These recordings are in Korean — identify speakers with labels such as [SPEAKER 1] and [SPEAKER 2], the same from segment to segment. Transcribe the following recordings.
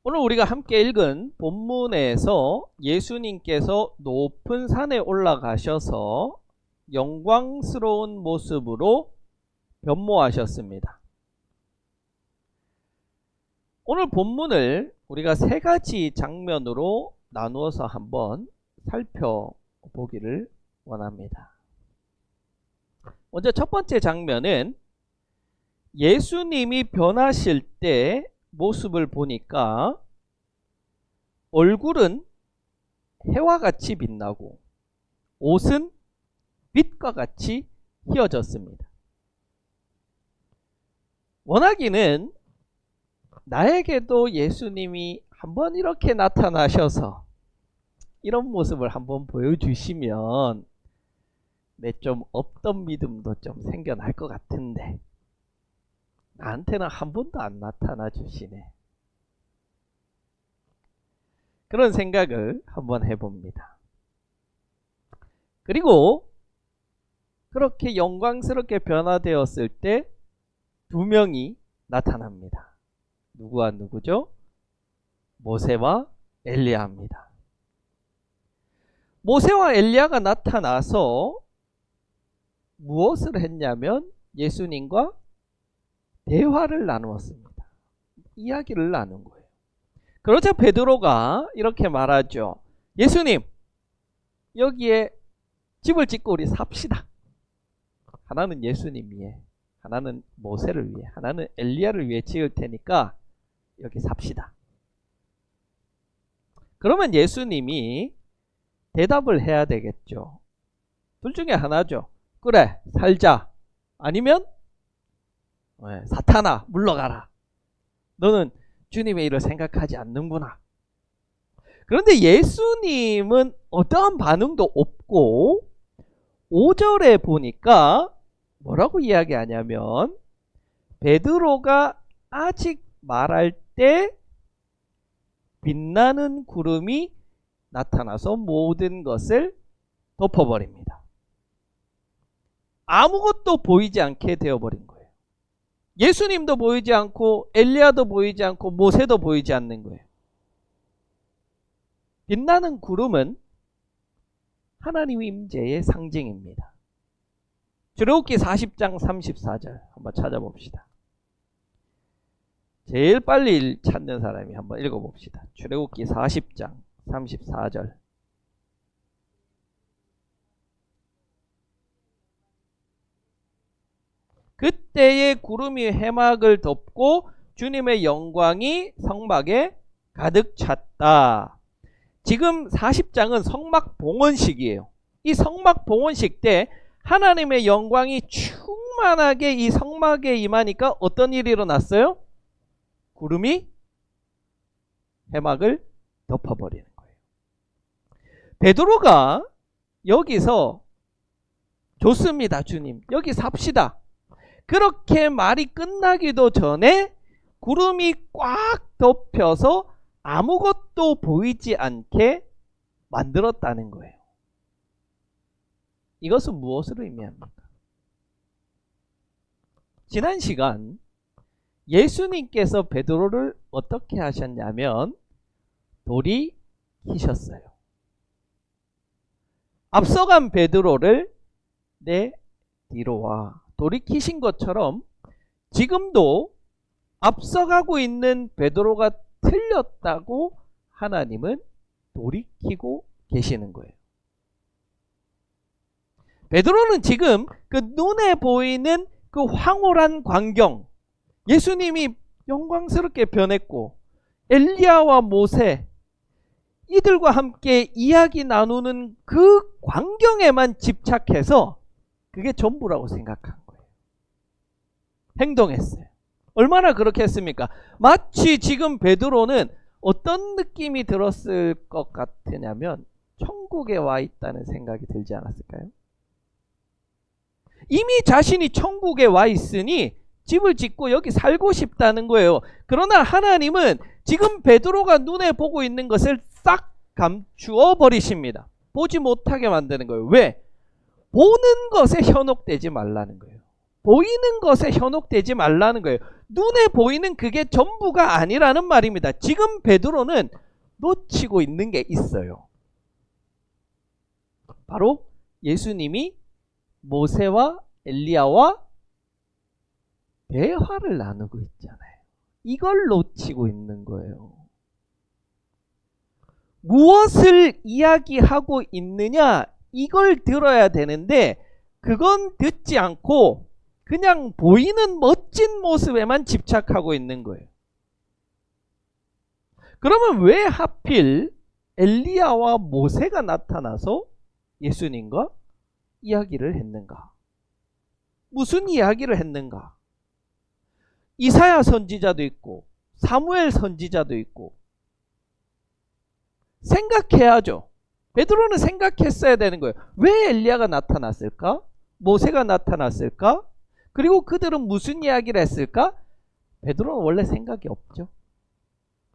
[SPEAKER 1] 오늘 우리가 함께 읽은 본문에서 예수님께서 높은 산에 올라가셔서 영광스러운 모습으로 변모하셨습니다. 오늘 본문을 우리가 세 가지 장면으로 나누어서 한번 살펴보기를 원합니다. 먼저 첫 번째 장면은 예수님이 변하실 때 모습을 보니까 얼굴은 해와 같이 빛나고 옷은 빛과 같이 휘어졌습니다. 원하기는 나에게도 예수님이 한번 이렇게 나타나셔서 이런 모습을 한번 보여주시면 내 좀 없던 믿음도 좀 생겨날 것 같은데 나한테는 한 번도 안 나타나 주시네. 그런 생각을 한번 해봅니다. 그리고 그렇게 영광스럽게 변화되었을 때 두 명이 나타납니다. 누구와 누구죠? 모세와 엘리야입니다. 모세와 엘리야가 나타나서 무엇을 했냐면 예수님과 대화를 나누었습니다. 이야기를 나눈 거예요. 그러자 베드로가 이렇게 말하죠. 예수님, 여기에 집을 짓고 우리 삽시다. 하나는 예수님 위해, 하나는 모세를 위해, 하나는 엘리야를 위해 지을 테니까 여기 삽시다. 그러면 예수님이 대답을 해야 되겠죠. 둘 중에 하나죠. 그래, 살자. 아니면 사탄아, 물러가라. 너는 주님의 일을 생각하지 않는구나. 그런데 예수님은 어떠한 반응도 없고 5절에 보니까 뭐라고 이야기하냐면 베드로가 아직 말할 때 빛나는 구름이 나타나서 모든 것을 덮어버립니다. 아무것도 보이지 않게 되어버린 거예요. 예수님도 보이지 않고 엘리야도 보이지 않고 모세도 보이지 않는 거예요. 빛나는 구름은 하나님의 임재의 상징입니다. 출애굽기 40장 34절 한번 찾아봅시다. 제일 빨리 찾는 사람이 한번 읽어봅시다. 출애굽기 40장 34절. 그때의 구름이 해막을 덮고 주님의 영광이 성막에 가득 찼다. 지금 40장은 성막 봉헌식이에요. 이 성막 봉헌식 때 하나님의 영광이 충만하게 이 성막에 임하니까 어떤 일이 일어났어요? 구름이 해막을 덮어버리는 거예요. 베드로가 여기서 좋습니다, 주님. 여기 삽시다. 그렇게 말이 끝나기도 전에 구름이 꽉 덮여서 아무것도 보이지 않게 만들었다는 거예요. 이것은 무엇을 의미합니까? 지난 시간 예수님께서 베드로를 어떻게 하셨냐면 돌이키셨어요. 앞서간 베드로를 내 뒤로 와. 돌이키신 것처럼 지금도 앞서가고 있는 베드로가 틀렸다고 하나님은 돌이키고 계시는 거예요. 베드로는 지금 그 눈에 보이는 그 황홀한 광경, 예수님이 영광스럽게 변했고 엘리야와 모세 이들과 함께 이야기 나누는 그 광경에만 집착해서 그게 전부라고 생각한 거예요. 행동했어요. 얼마나 그렇게 했습니까? 마치 지금 베드로는 어떤 느낌이 들었을 것 같으냐면 천국에 와 있다는 생각이 들지 않았을까요? 이미 자신이 천국에 와 있으니 집을 짓고 여기 살고 싶다는 거예요. 그러나 하나님은 지금 베드로가 눈에 보고 있는 것을 싹 감추어 버리십니다. 보지 못하게 만드는 거예요. 왜? 보는 것에 현혹되지 말라는 거예요. 보이는 것에 현혹되지 말라는 거예요. 눈에 보이는 그게 전부가 아니라는 말입니다. 지금 베드로는 놓치고 있는 게 있어요. 바로 예수님이 모세와 엘리야와 대화를 나누고 있잖아요. 이걸 놓치고 있는 거예요. 무엇을 이야기하고 있느냐, 이걸 들어야 되는데 그건 듣지 않고 그냥 보이는 멋진 모습에만 집착하고 있는 거예요. 그러면 왜 하필 엘리야와 모세가 나타나서 예수님과 이야기를 했는가? 무슨 이야기를 했는가? 이사야 선지자도 있고 사무엘 선지자도 있고 생각해야죠. 베드로는 생각했어야 되는 거예요. 왜 엘리야가 나타났을까? 모세가 나타났을까? 그리고 그들은 무슨 이야기를 했을까? 베드로는 원래 생각이 없죠.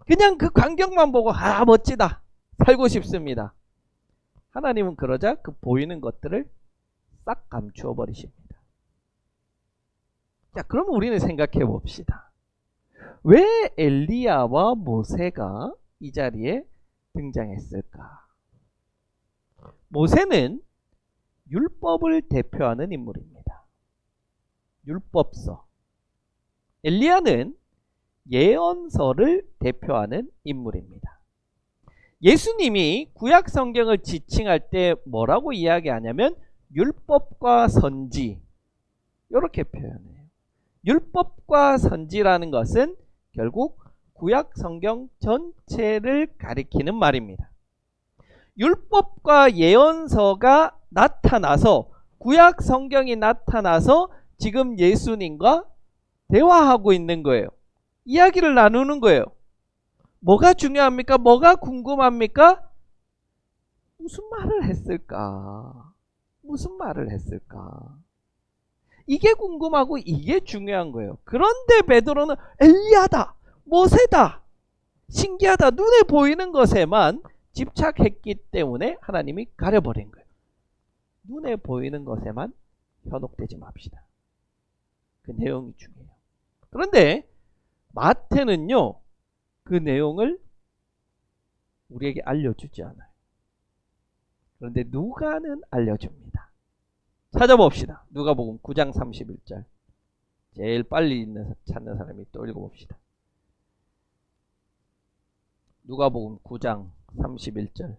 [SPEAKER 1] 그냥 그 광경만 보고 멋지다, 살고 싶습니다. 하나님은 그러자 그 보이는 것들을 싹 감추어 버리십니다. 자, 그러면 우리는 생각해 봅시다. 왜 엘리야와 모세가 이 자리에 등장했을까? 모세는 율법을 대표하는 인물입니다. 율법서. 엘리야는 예언서를 대표하는 인물입니다. 예수님이 구약 성경을 지칭할 때 뭐라고 이야기하냐면 율법과 선지, 이렇게 표현해요. 율법과 선지라는 것은 결국 구약 성경 전체를 가리키는 말입니다. 율법과 예언서가 나타나서, 구약 성경이 나타나서 지금 예수님과 대화하고 있는 거예요. 이야기를 나누는 거예요. 뭐가 중요합니까? 뭐가 궁금합니까? 무슨 말을 했을까? 무슨 말을 했을까? 이게 궁금하고 이게 중요한 거예요. 그런데 베드로는 엘리야다, 모세다, 신기하다, 눈에 보이는 것에만 집착했기 때문에 하나님이 가려버린 거예요. 눈에 보이는 것에만 현혹되지 맙시다. 그 내용이 중요해요. 그런데 마태는요, 그 내용을 우리에게 알려주지 않아요. 그런데 누가는 알려줍니다. 찾아봅시다. 누가복음 9장 31절. 제일 빨리 찾는 사람이 또 읽어봅시다. 누가복음 9장 31절.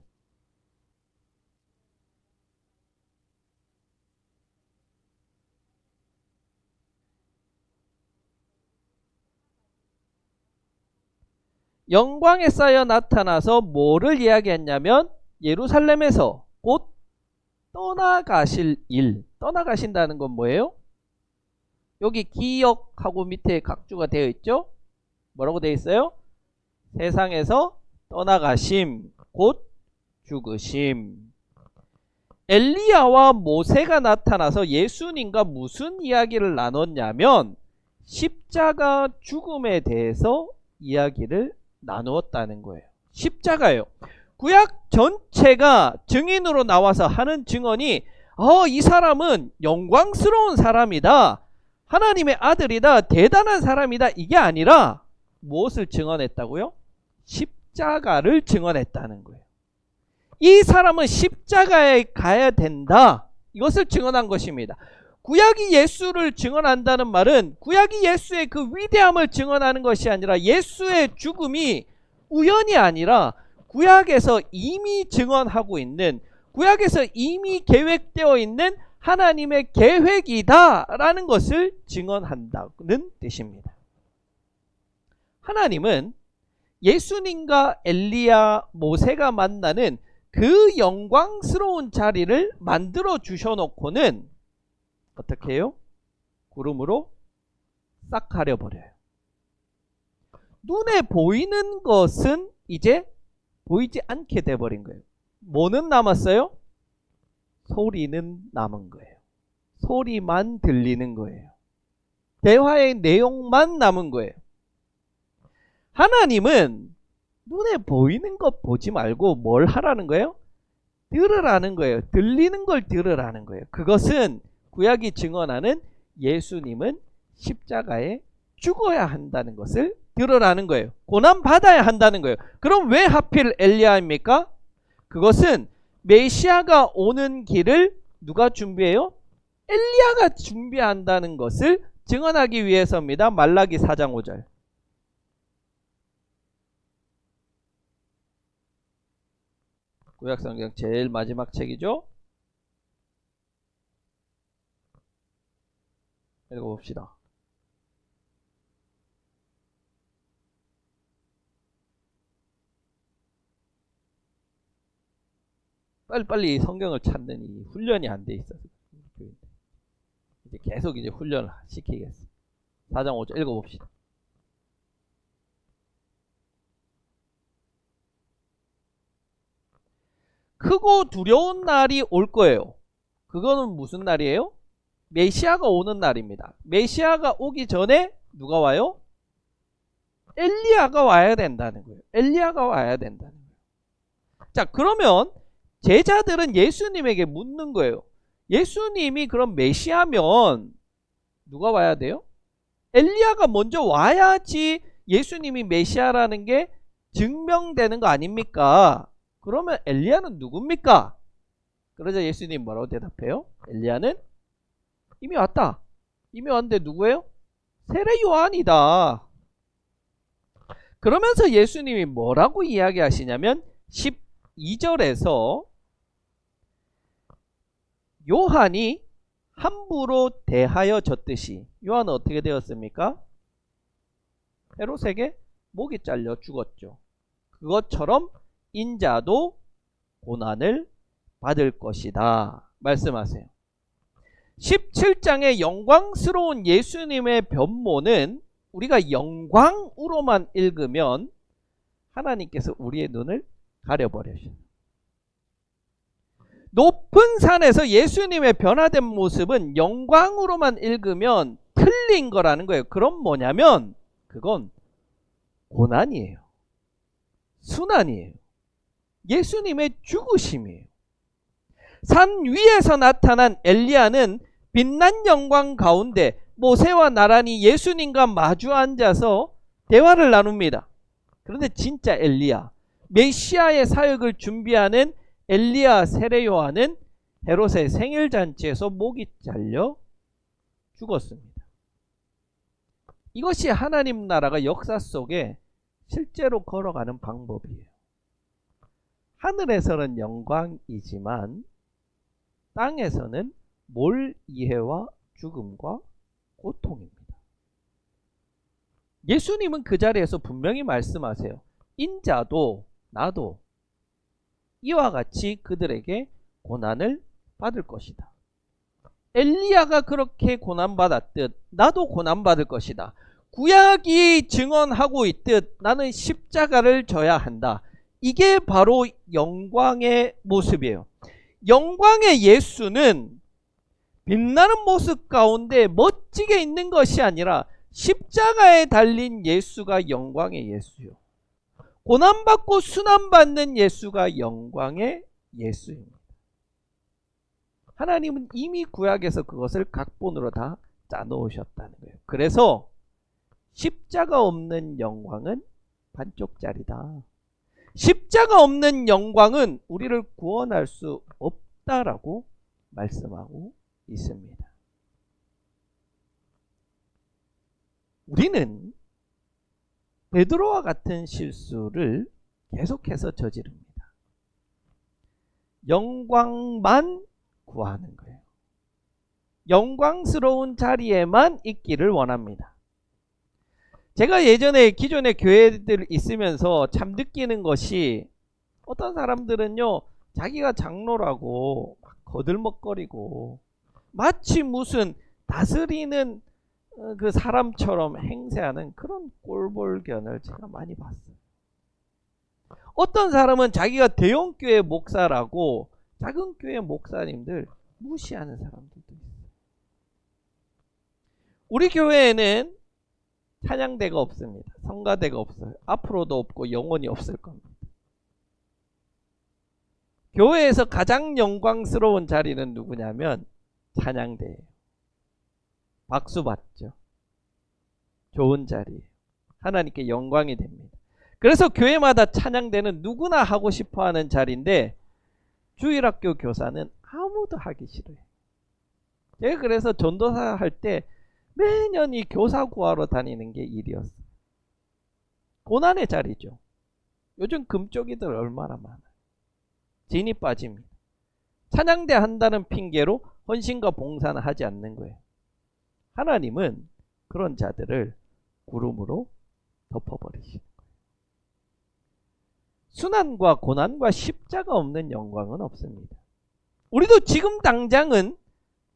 [SPEAKER 1] 영광에 쌓여 나타나서 뭐를 이야기했냐면 예루살렘에서 곧 떠나가실 일. 떠나가신다는 건 뭐예요? 여기 기역하고 밑에 각주가 되어 있죠? 뭐라고 되어 있어요? 세상에서 떠나가심, 곧 죽으심. 엘리야와 모세가 나타나서 예수님과 무슨 이야기를 나눴냐면 십자가 죽음에 대해서 이야기를 나누었다는 거예요. 십자가예요. 구약 전체가 증인으로 나와서 하는 증언이 이 사람은 영광스러운 사람이다, 하나님의 아들이다, 대단한 사람이다, 이게 아니라 무엇을 증언했다고요? 십자가를 증언했다는 거예요. 이 사람은 십자가에 가야 된다, 이것을 증언한 것입니다. 구약이 예수를 증언한다는 말은 구약이 예수의 그 위대함을 증언하는 것이 아니라 예수의 죽음이 우연이 아니라 구약에서 이미 증언하고 있는, 구약에서 이미 계획되어 있는 하나님의 계획이다라는 것을 증언한다는 뜻입니다. 하나님은 예수님과 엘리야, 모세가 만나는 그 영광스러운 자리를 만들어 주셔놓고는 어떻게 해요? 구름으로 싹 가려버려요. 눈에 보이는 것은 이제 보이지 않게 돼버린 거예요. 뭐는 남았어요? 소리는 남은 거예요. 소리만 들리는 거예요. 대화의 내용만 남은 거예요. 하나님은 눈에 보이는 것 보지 말고 뭘 하라는 거예요? 들으라는 거예요. 들리는 걸 들으라는 거예요. 그것은 구약이 증언하는 예수님은 십자가에 죽어야 한다는 것을 들으라는 거예요. 고난 받아야 한다는 거예요. 그럼 왜 하필 엘리야입니까? 그것은 메시아가 오는 길을 누가 준비해요? 엘리야가 준비한다는 것을 증언하기 위해서입니다. 말라기 4장 5절. 구약성경 제일 마지막 책이죠. 읽어봅시다. 빨리빨리 성경을 찾는 이 훈련이 안 돼 있어서 이제 계속 이제 훈련을 시키겠어. 4장 5절 읽어봅시다. 크고 두려운 날이 올 거예요. 그거는 무슨 날이에요? 메시아가 오는 날입니다. 메시아가 오기 전에 누가 와요? 엘리야가 와야 된다는 거예요. 엘리야가 와야 된다는 거예요. 자, 그러면 제자들은 예수님에게 묻는 거예요. 예수님이 그럼 메시아면 누가 와야 돼요? 엘리야가 먼저 와야지 예수님이 메시아라는 게 증명되는 거 아닙니까? 그러면 엘리야는 누굽니까? 그러자 예수님 뭐라고 대답해요? 엘리야는 이미 왔다. 이미 왔는데 누구예요? 세례 요한이다. 그러면서 예수님이 뭐라고 이야기하시냐면 12절에서 요한이 함부로 대하여졌듯이, 요한은 어떻게 되었습니까? 헤롯에게 목이 잘려 죽었죠. 그것처럼 인자도 고난을 받을 것이다 말씀하세요. 17장의 영광스러운 예수님의 변모는 우리가 영광으로만 읽으면 하나님께서 우리의 눈을 가려버려요. 높은 산에서 예수님의 변화된 모습은 영광으로만 읽으면 틀린 거라는 거예요. 그럼 뭐냐면 그건 고난이에요. 순환이에요. 예수님의 죽으심이에요. 산 위에서 나타난 엘리야는 빛난 영광 가운데 모세와 나란히 예수님과 마주 앉아서 대화를 나눕니다. 그런데 진짜 엘리야, 메시아의 사역을 준비하는 엘리야 세례 요한은 헤롯의 생일잔치에서 목이 잘려 죽었습니다. 이것이 하나님 나라가 역사 속에 실제로 걸어가는 방법이에요. 하늘에서는 영광이지만 땅에서는 몰이해와 죽음과 고통입니다. 예수님은 그 자리에서 분명히 말씀하세요. 인자도 나도 이와 같이 그들에게 고난을 받을 것이다. 엘리야가 그렇게 고난받았듯 나도 고난받을 것이다. 구약이 증언하고 있듯 나는 십자가를 져야 한다. 이게 바로 영광의 모습이에요. 영광의 예수는 빛나는 모습 가운데 멋지게 있는 것이 아니라 십자가에 달린 예수가 영광의 예수요. 고난받고 순환받는 예수가 영광의 예수입니다. 하나님은 이미 구약에서 그것을 각본으로 다 짜놓으셨다는 거예요. 그래서 십자가 없는 영광은 반쪽짜리다. 십자가 없는 영광은 우리를 구원할 수 없다라고 말씀하고 있습니다. 우리는 베드로와 같은 실수를 계속해서 저지릅니다. 영광만 구하는 거예요. 영광스러운 자리에만 있기를 원합니다. 제가 예전에 기존의 교회들 있으면서 참 느끼는 것이, 어떤 사람들은요 자기가 장로라고 막 거들먹거리고 마치 무슨 다스리는 그 사람처럼 행세하는 그런 꼴볼견을 제가 많이 봤어요. 어떤 사람은 자기가 대형 교회 목사라고 작은 교회 목사님들 무시하는 사람들도 있어요. 우리 교회에는 찬양대가 없습니다. 성가대가 없어요. 앞으로도 없고 영원히 없을 겁니다. 교회에서 가장 영광스러운 자리는 누구냐면 찬양대예요. 박수 받죠. 좋은 자리예요. 하나님께 영광이 됩니다. 그래서 교회마다 찬양대는 누구나 하고 싶어하는 자리인데 주일학교 교사는 아무도 하기 싫어요. 제가 그래서 전도사 할 때 매년 이 교사 구하러 다니는 게 일이었어요. 고난의 자리죠. 요즘 금쪽이들 얼마나 많아요. 진이 빠집니다. 찬양대 한다는 핑계로 헌신과 봉사는 하지 않는 거예요. 하나님은 그런 자들을 구름으로 덮어버리시는 거예요. 순환과 고난과 십자가 없는 영광은 없습니다. 우리도 지금 당장은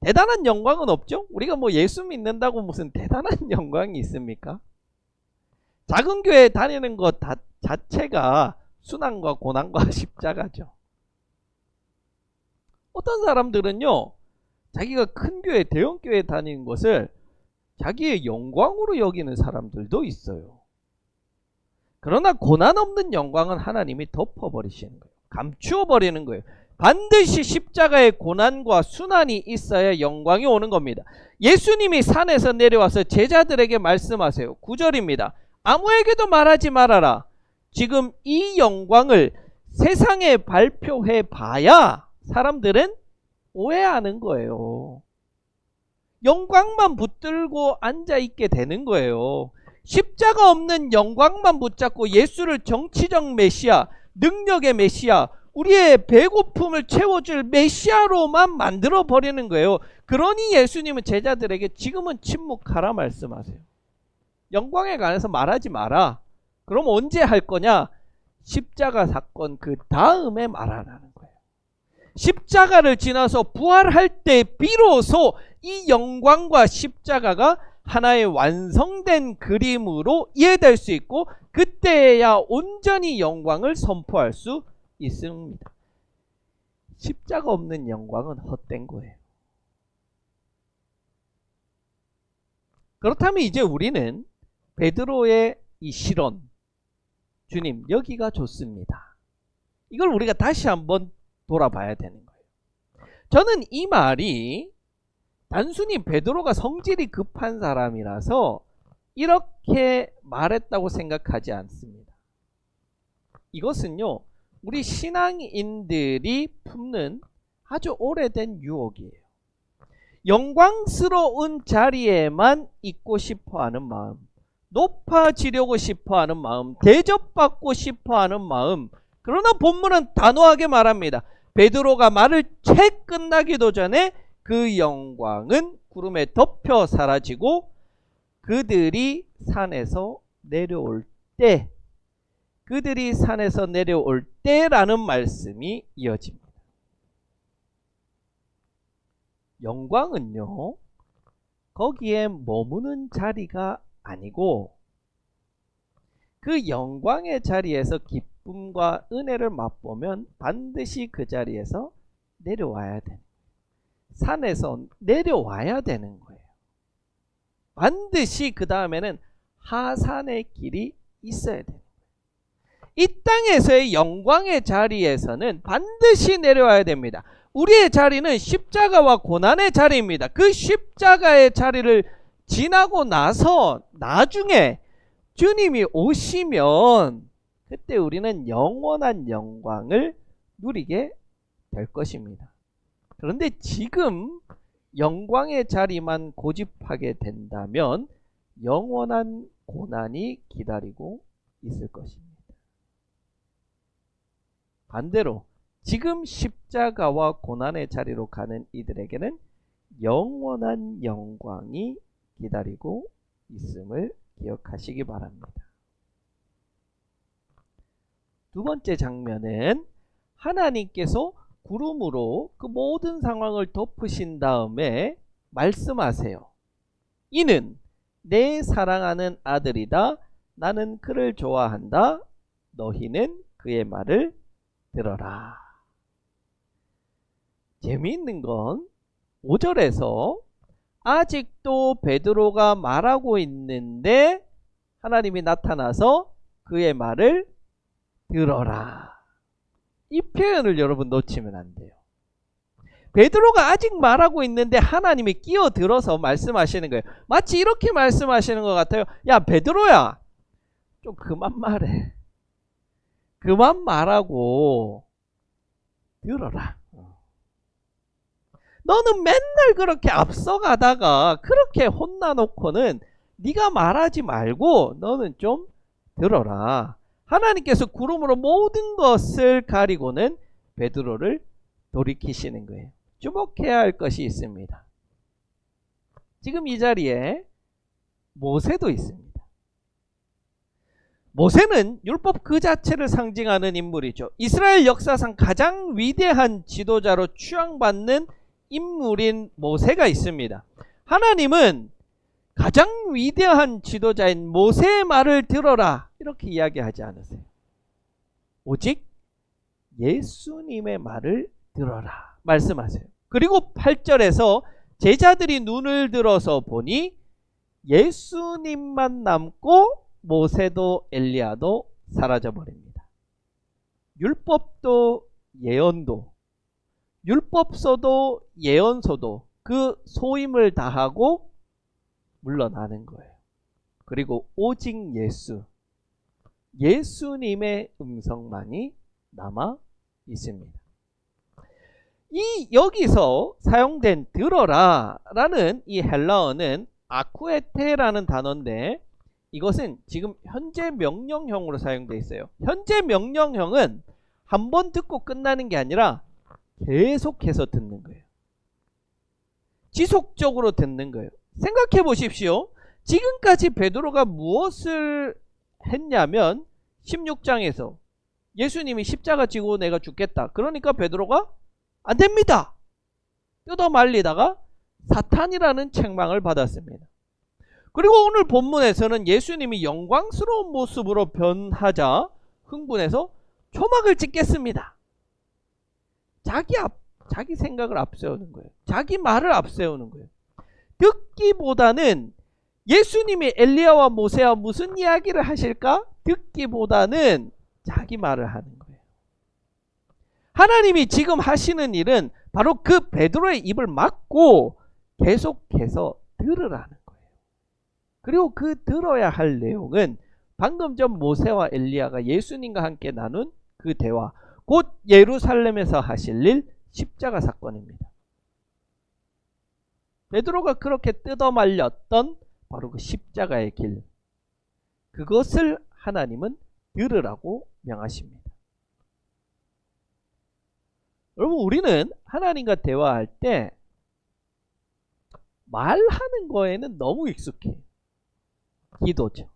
[SPEAKER 1] 대단한 영광은 없죠? 우리가 뭐 예수 믿는다고 무슨 대단한 영광이 있습니까? 작은 교회 다니는 것 자체가 순환과 고난과 십자가죠. 어떤 사람들은요, 자기가 큰 교회, 대형 교회 다니는 것을 자기의 영광으로 여기는 사람들도 있어요. 그러나 고난 없는 영광은 하나님이 덮어버리시는 거예요. 감추어 버리는 거예요. 반드시 십자가의 고난과 순환이 있어야 영광이 오는 겁니다. 예수님이 산에서 내려와서 제자들에게 말씀하세요. 9절입니다. 아무에게도 말하지 말아라. 지금 이 영광을 세상에 발표해 봐야 사람들은 오해하는 거예요. 영광만 붙들고 앉아있게 되는 거예요. 십자가 없는 영광만 붙잡고 예수를 정치적 메시아, 능력의 메시아, 우리의 배고픔을 채워줄 메시아로만 만들어 버리는 거예요. 그러니 예수님은 제자들에게 지금은 침묵하라 말씀하세요. 영광에 관해서 말하지 마라. 그럼 언제 할 거냐? 십자가 사건 그 다음에 말하라는 거예요. 십자가를 지나서 부활할 때 비로소 이 영광과 십자가가 하나의 완성된 그림으로 이해될 수 있고 그때야 온전히 영광을 선포할 수 있습니다. 십자가 없는 영광은 헛된 거예요. 그렇다면 이제 우리는 베드로의 이 실언, 주님 여기가 좋습니다. 이걸 우리가 다시 한번 돌아봐야 되는 거예요. 저는 이 말이 단순히 베드로가 성질이 급한 사람이라서 이렇게 말했다고 생각하지 않습니다. 이것은요, 우리 신앙인들이 품는 아주 오래된 유혹이에요. 영광스러운 자리에만 있고 싶어하는 마음, 높아지려고 싶어하는 마음, 대접받고 싶어하는 마음. 그러나 본문은 단호하게 말합니다. 베드로가 말을 채 끝나기도 전에 그 영광은 구름에 덮여 사라지고 그들이 산에서 내려올 때, 그들이 산에서 내려올 때라는 말씀이 이어집니다. 영광은요, 거기에 머무는 자리가 아니고 그 영광의 자리에서 기쁨과 은혜를 맛보면 반드시 그 자리에서 내려와야 돼요. 산에서 내려와야 되는 거예요. 반드시 그 다음에는 하산의 길이 있어야 돼요. 이 땅에서의 영광의 자리에서는 반드시 내려와야 됩니다. 우리의 자리는 십자가와 고난의 자리입니다. 그 십자가의 자리를 지나고 나서 나중에 주님이 오시면 그때 우리는 영원한 영광을 누리게 될 것입니다. 그런데 지금 영광의 자리만 고집하게 된다면 영원한 고난이 기다리고 있을 것입니다. 반대로 지금 십자가와 고난의 자리로 가는 이들에게는 영원한 영광이 기다리고 있음을 기억하시기 바랍니다. 두 번째 장면은 하나님께서 구름으로 그 모든 상황을 덮으신 다음에 말씀하세요. 이는 내 사랑하는 아들이다. 나는 그를 좋아한다. 너희는 그의 말을 들어라. 재미있는 건 5절에서 아직도 베드로가 말하고 있는데 하나님이 나타나서 그의 말을 들어라. 이 표현을 여러분 놓치면 안 돼요. 베드로가 아직 말하고 있는데 하나님이 끼어들어서 말씀하시는 거예요. 마치 이렇게 말씀하시는 것 같아요. 야, 베드로야, 좀 그만 말해. 그만 말하고 들어라. 너는 맨날 그렇게 앞서가다가 그렇게 혼나놓고는 네가 말하지 말고 너는 좀 들어라. 하나님께서 구름으로 모든 것을 가리고는 베드로를 돌이키시는 거예요. 주목해야 할 것이 있습니다. 지금 이 자리에 모세도 있습니다. 모세는 율법 그 자체를 상징하는 인물이죠. 이스라엘 역사상 가장 위대한 지도자로 추앙받는 인물인 모세가 있습니다. 하나님은 가장 위대한 지도자인 모세의 말을 들어라 이렇게 이야기하지 않으세요. 오직 예수님의 말을 들어라 말씀하세요. 그리고 8절에서 제자들이 눈을 들어서 보니 예수님만 남고 모세도 엘리야도 사라져 버립니다. 율법도 예언도, 율법서도 예언서도 그 소임을 다하고 물러나는 거예요. 그리고 오직 예수님의 음성만이 남아 있습니다. 이 여기서 사용된 들어라 라는 이 헬라어는 아쿠에테라는 단어인데 이것은 지금 현재 명령형으로 사용되어 있어요. 현재 명령형은 한 번 듣고 끝나는 게 아니라 계속해서 듣는 거예요. 지속적으로 듣는 거예요. 생각해 보십시오. 지금까지 베드로가 무엇을 했냐면 16장에서 예수님이 십자가 지고 내가 죽겠다. 그러니까 베드로가 안 됩니다. 뜯어 말리다가 사탄이라는 책망을 받았습니다. 그리고 오늘 본문에서는 예수님이 영광스러운 모습으로 변하자 흥분해서 초막을 찢겠습니다. 자기 생각을 앞세우는 거예요. 자기 말을 앞세우는 거예요. 듣기보다는 예수님이 엘리야와 모세와 무슨 이야기를 하실까? 듣기보다는 자기 말을 하는 거예요. 하나님이 지금 하시는 일은 바로 그 베드로의 입을 막고 계속해서 들으라는 거예요. 그리고 그 들어야 할 내용은 방금 전 모세와 엘리야가 예수님과 함께 나눈 그 대화, 곧 예루살렘에서 하실 일 십자가 사건입니다. 베드로가 그렇게 뜯어말렸던 바로 그 십자가의 길, 그것을 하나님은 들으라고 명하십니다. 여러분, 우리는 하나님과 대화할 때 말하는 거에는 너무 익숙해요. 기도죠.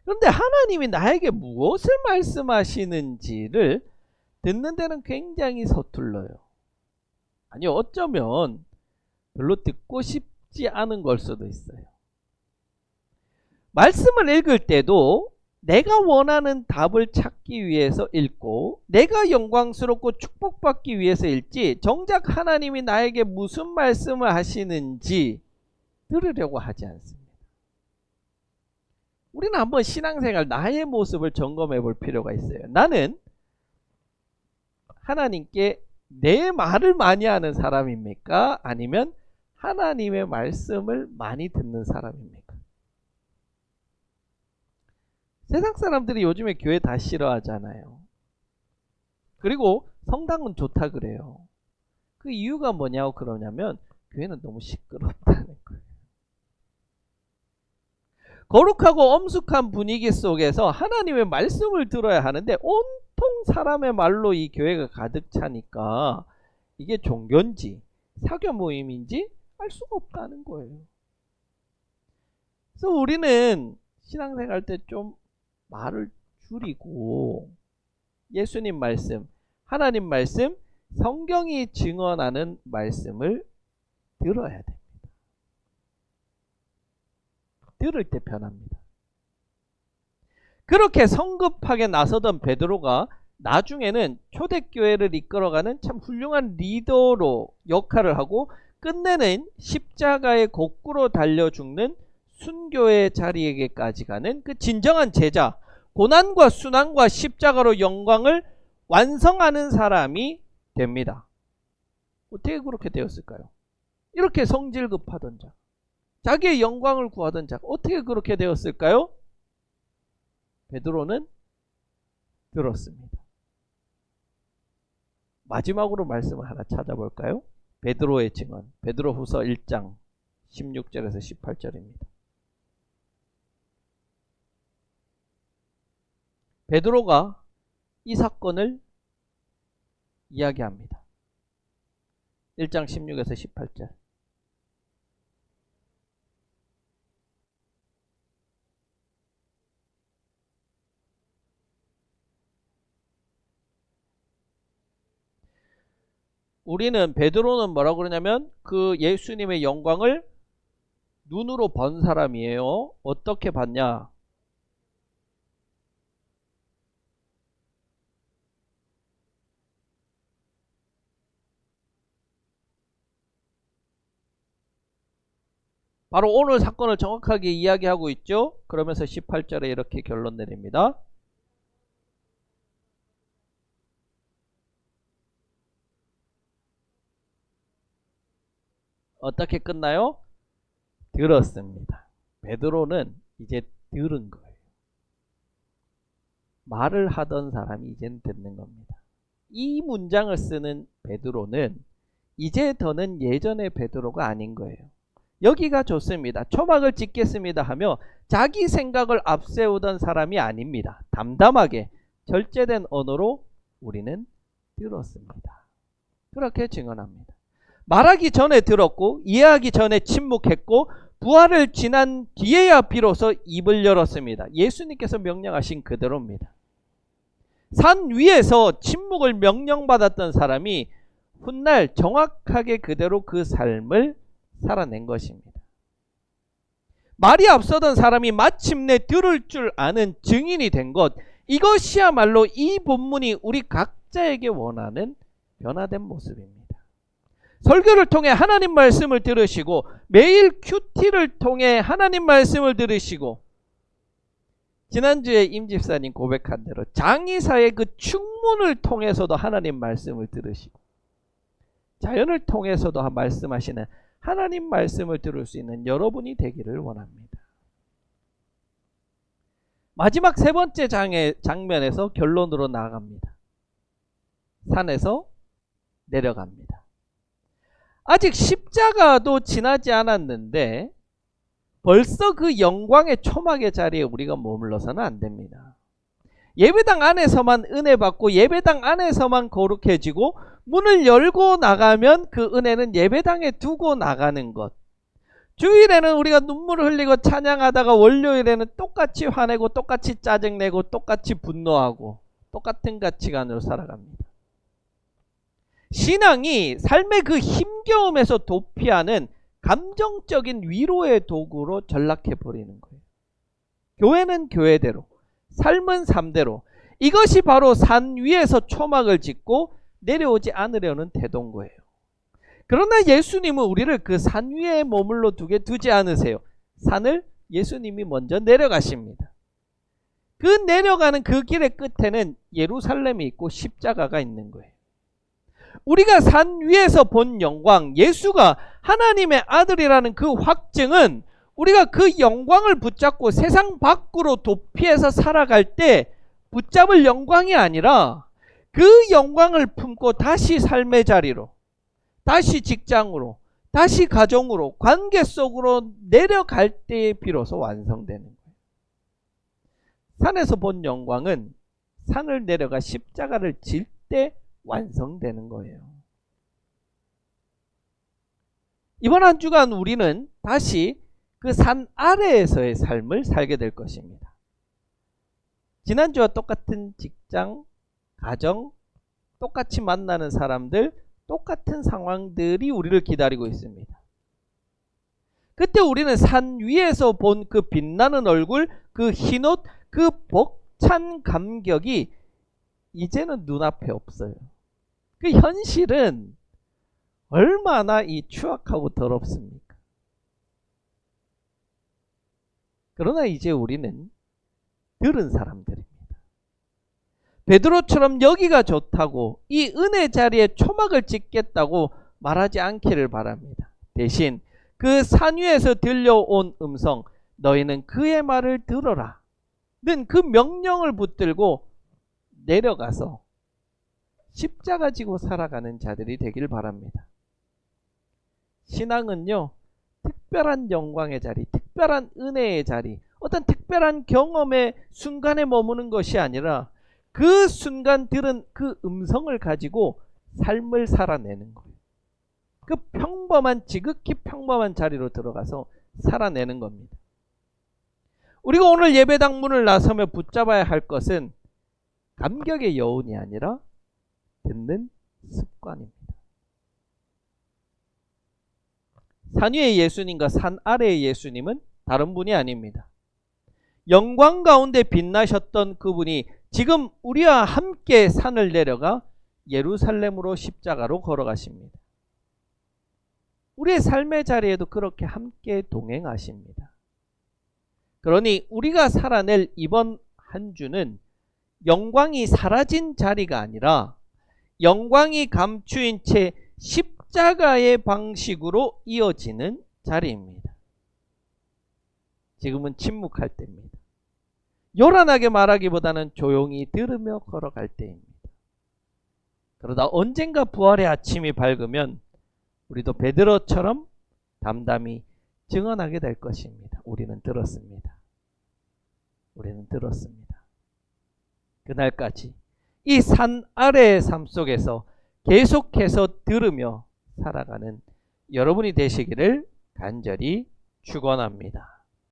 [SPEAKER 1] 그런데 하나님이 나에게 무엇을 말씀하시는지를 듣는 데는 굉장히 서툴러요. 아니, 어쩌면 별로 듣고 싶지 않은 걸 수도 있어요. 말씀을 읽을 때도 내가 원하는 답을 찾기 위해서 읽고 내가 영광스럽고 축복받기 위해서 읽지 정작 하나님이 나에게 무슨 말씀을 하시는지 들으려고 하지 않습니다. 우리는 한번 신앙생활 나의 모습을 점검해 볼 필요가 있어요. 나는 하나님께 내 말을 많이 하는 사람입니까? 아니면 하나님의 말씀을 많이 듣는 사람입니까? 세상 사람들이 요즘에 교회 다 싫어하잖아요. 그리고 성당은 좋다 그래요. 그 이유가 뭐냐고 그러냐면 교회는 너무 시끄럽다는 거예요. 거룩하고 엄숙한 분위기 속에서 하나님의 말씀을 들어야 하는데 온통 사람의 말로 이 교회가 가득 차니까 이게 종교인지 사교 모임인지 알 수가 없다는 거예요. 그래서 우리는 신앙생활 때 좀 말을 줄이고 예수님 말씀, 하나님 말씀, 성경이 증언하는 말씀을 들어야 됩니다. 들을 때 편합니다. 그렇게 성급하게 나서던 베드로가 나중에는 초대교회를 이끌어가는 참 훌륭한 리더로 역할을 하고 끝내는 십자가에 거꾸로 달려 죽는 순교의 자리에게까지 가는 그 진정한 제자, 고난과 순환과 십자가로 영광을 완성하는 사람이 됩니다. 어떻게 그렇게 되었을까요? 이렇게 성질 급하던 자, 자기의 영광을 구하던 자가 어떻게 그렇게 되었을까요? 베드로는 들었습니다. 마지막으로 말씀을 하나 찾아볼까요? 베드로의 증언, 베드로후서 1장 16절에서 18절입니다. 베드로가 이 사건을 이야기합니다. 1장 16에서 18절. 우리는 베드로는 뭐라고 그러냐면 그 예수님의 영광을 눈으로 본 사람이에요. 어떻게 봤냐? 바로 오늘 사건을 정확하게 이야기하고 있죠. 그러면서 18절에 이렇게 결론 내립니다. 어떻게 끝나요? 들었습니다. 베드로는 이제 들은 거예요. 말을 하던 사람이 이제는 듣는 겁니다. 이 문장을 쓰는 베드로는 이제 더는 예전의 베드로가 아닌 거예요. 여기가 좋습니다. 초막을 짓겠습니다 하며 자기 생각을 앞세우던 사람이 아닙니다. 담담하게 절제된 언어로 우리는 들었습니다. 그렇게 증언합니다. 말하기 전에 들었고 이해하기 전에 침묵했고 부활을 지난 뒤에야 비로소 입을 열었습니다. 예수님께서 명령하신 그대로입니다. 산 위에서 침묵을 명령받았던 사람이 훗날 정확하게 그대로 그 삶을 살아낸 것입니다. 말이 앞서던 사람이 마침내 들을 줄 아는 증인이 된 것, 이것이야말로 이 본문이 우리 각자에게 원하는 변화된 모습입니다. 설교를 통해 하나님 말씀을 들으시고 매일 큐티를 통해 하나님 말씀을 들으시고 지난주에 임 집사님 고백한 대로 장의사의 그 충문을 통해서도 하나님 말씀을 들으시고 자연을 통해서도 말씀하시는 하나님 말씀을 들을 수 있는 여러분이 되기를 원합니다. 마지막 세 번째 장면에서 결론으로 나아갑니다. 산에서 내려갑니다. 아직 십자가도 지나지 않았는데 벌써 그 영광의 초막의 자리에 우리가 머물러서는 안 됩니다. 예배당 안에서만 은혜 받고 예배당 안에서만 거룩해지고 문을 열고 나가면 그 은혜는 예배당에 두고 나가는 것. 주일에는 우리가 눈물을 흘리고 찬양하다가 월요일에는 똑같이 화내고 똑같이 짜증내고 똑같이 분노하고 똑같은 가치관으로 살아갑니다. 신앙이 삶의 그 힘겨움에서 도피하는 감정적인 위로의 도구로 전락해버리는 거예요. 교회는 교회대로, 삶은 삶대로, 이것이 바로 산 위에서 초막을 짓고 내려오지 않으려는 태도인 거예요. 그러나 예수님은 우리를 그 산 위에 머물러 두지 않으세요. 산을 예수님이 먼저 내려가십니다. 그 내려가는 그 길의 끝에는 예루살렘이 있고 십자가가 있는 거예요. 우리가 산 위에서 본 영광, 예수가 하나님의 아들이라는 그 확증은 우리가 그 영광을 붙잡고 세상 밖으로 도피해서 살아갈 때 붙잡을 영광이 아니라 그 영광을 품고 다시 삶의 자리로, 다시 직장으로, 다시 가정으로, 관계 속으로 내려갈 때에 비로소 완성되는 거예요. 산에서 본 영광은 산을 내려가 십자가를 질 때 완성되는 거예요. 이번 한 주간 우리는 다시 그 산 아래에서의 삶을 살게 될 것입니다. 지난주와 똑같은 직장, 가정, 똑같이 만나는 사람들, 똑같은 상황들이 우리를 기다리고 있습니다. 그때 우리는 산 위에서 본 그 빛나는 얼굴, 그 흰옷, 그 벅찬 감격이 이제는 눈앞에 없어요. 그 현실은 얼마나 이 추악하고 더럽습니까? 그러나 이제 우리는 들은 사람들입니다. 베드로처럼 여기가 좋다고 이 은혜 자리에 초막을 짓겠다고 말하지 않기를 바랍니다. 대신 그 산 위에서 들려온 음성, 너희는 그의 말을 들어라 는 그 명령을 붙들고 내려가서 십자가 지고 살아가는 자들이 되길 바랍니다. 신앙은요, 특별한 영광의 자리, 특별한 은혜의 자리, 어떤 특별한 경험의 순간에 머무는 것이 아니라 그 순간 들은 그 음성을 가지고 삶을 살아내는 거예요. 그 평범한, 지극히 평범한 자리로 들어가서 살아내는 겁니다. 우리가 오늘 예배당 문을 나서며 붙잡아야 할 것은 감격의 여운이 아니라 듣는 습관입니다. 산 위의 예수님과 산 아래의 예수님은 다른 분이 아닙니다. 영광 가운데 빛나셨던 그분이 지금 우리와 함께 산을 내려가 예루살렘으로 십자가로 걸어가십니다. 우리의 삶의 자리에도 그렇게 함께 동행하십니다. 그러니 우리가 살아낼 이번 한 주는 영광이 사라진 자리가 아니라 영광이 감추인 채 십자가의 방식으로 이어지는 자리입니다. 지금은 침묵할 때입니다. 요란하게 말하기보다는 조용히 들으며 걸어갈 때입니다. 그러다 언젠가 부활의 아침이 밝으면 우리도 베드로처럼 담담히 증언하게 될 것입니다. 우리는 들었습니다. 우리는 들었습니다. 그날까지 이 산 아래의 삶 속에서 계속해서 들으며 살아가는 여러분이 되시기를 간절히 축원합니다.